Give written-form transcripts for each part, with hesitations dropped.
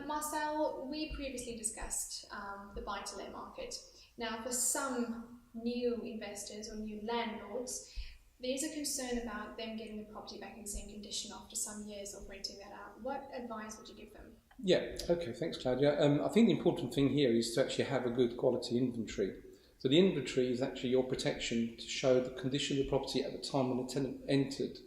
Marcel, we previously discussed the buy-to-let market. Now, for some new investors or new landlords, there's a concern about them getting the property back in the same condition after some years of renting that out. What advice would you give them? Yeah, okay, thanks Claudia. I think the important thing here is to actually have a good quality inventory. So the inventory is actually your protection to show the condition of the property at the time when the tenant entered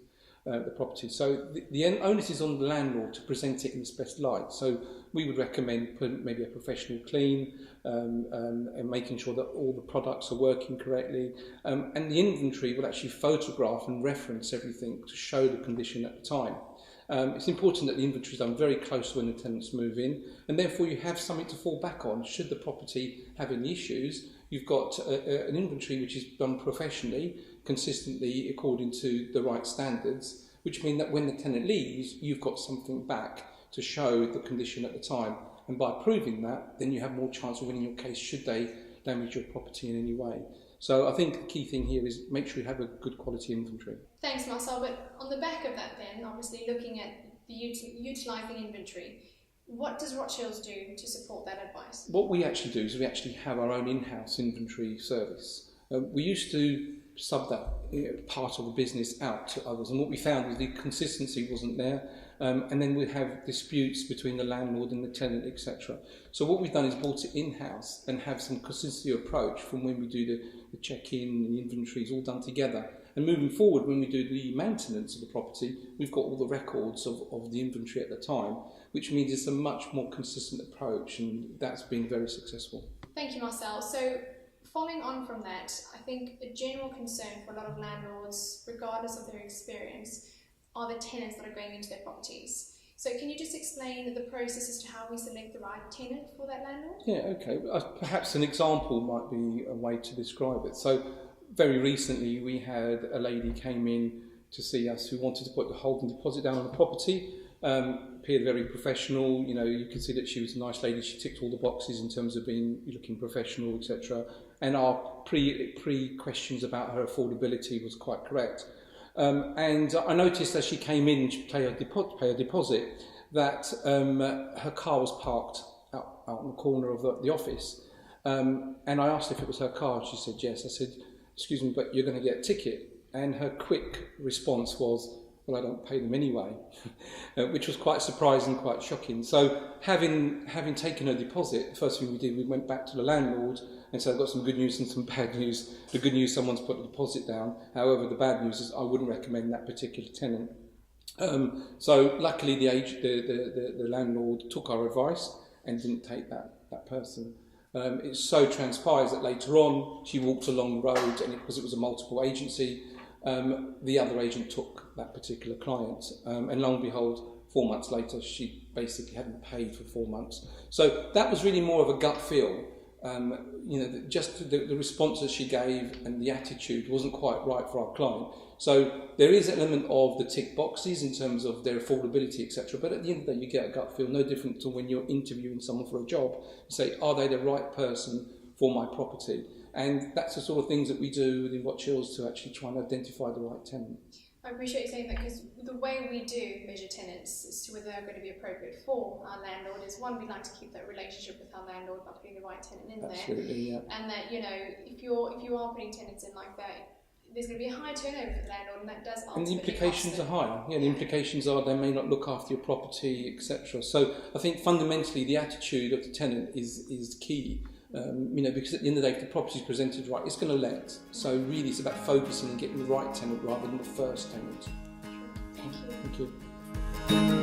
the property. So the onus is on the landlord to present it in its best light. So we would recommend putting maybe a professional clean and making sure that all the products are working correctly. And the inventory will actually photograph and reference everything to show the condition at the time. It's important that the inventory is done very close to when the tenants move in, and therefore you have something to fall back on. Should the property have any issues, you've got an inventory which is done professionally, consistently according to the right standards, which mean that when the tenant leaves, you've got something back to show the condition at the time. And by proving that, then you have more chance of winning your case should they damage your property in any way. So I think the key thing here is make sure you have a good quality inventory. Thanks, Marcel. But on the back of that then, obviously looking at the utilising inventory, what does Rochills do to support that advice? What we actually do is we actually have our own in-house inventory service. We used to sub that part of the business out to others, and what we found was the consistency wasn't there, and then we'd have disputes between the landlord and the tenant, etc. So what we've done is brought it in-house and have some consistency approach from when we do the check-in, the inventory is all done together. And moving forward, when we do the maintenance of the property, we've got all the records of the inventory at the time, which means it's a much more consistent approach, and that's been very successful. Thank you, Marcel. So following on from that, I think a general concern for a lot of landlords, regardless of their experience, are the tenants that are going into their properties. So can you just explain the process as to how we select the right tenant for that landlord? Yeah, okay. Perhaps an example might be a way to describe it. So very recently we had a lady came in to see us who wanted to put the holding deposit down on the property. Appeared very professional, you could see that she was a nice lady, she ticked all the boxes in terms of looking professional, etc. And our pre questions about her affordability was quite correct. And I noticed as she came in to pay her deposit that her car was parked out in the corner of the office. And I asked if it was her car, she said yes. I said, excuse me, but you're going to get a ticket. And her quick response was, well, I don't pay them anyway, which was quite surprising, quite shocking. So having taken her deposit, the first thing we did, we went back to the landlord and said, I've got some good news and some bad news. The good news, someone's put the deposit down. However, the bad news is I wouldn't recommend that particular tenant. So luckily the landlord took our advice and didn't take that person. It so transpires that later on she walked along the road, and because it was a multiple agency, the other agent took that particular client, and lo and behold, 4 months later she basically hadn't paid for 4 months. So that was really more of a gut feel. Just the response that she gave and the attitude wasn't quite right for our client. So there is an element of the tick boxes in terms of their affordability, etc. But at the end of the day, you get a gut feel, no different to when you're interviewing someone for a job. You say, are they the right person for my property? And that's the sort of things that we do within Rochills to actually try and identify the right tenant. I appreciate you saying that, because the way we do measure tenants as to whether they're going to be appropriate for our landlord is, one, we like to keep that relationship with our landlord by putting the right tenant in Absolutely, there. Yeah. And that, if you are putting tenants in like that, there's going to be a high turnover for the landlord, and that does ultimately. And the implications are high. Yeah, the implications are they may not look after your property, etc. So I think fundamentally the attitude of the tenant is key. Because at the end of the day, if the property is presented right, it's going to let. So really, it's about focusing and getting the right tenant rather than the first tenant. Thank you. Thank you.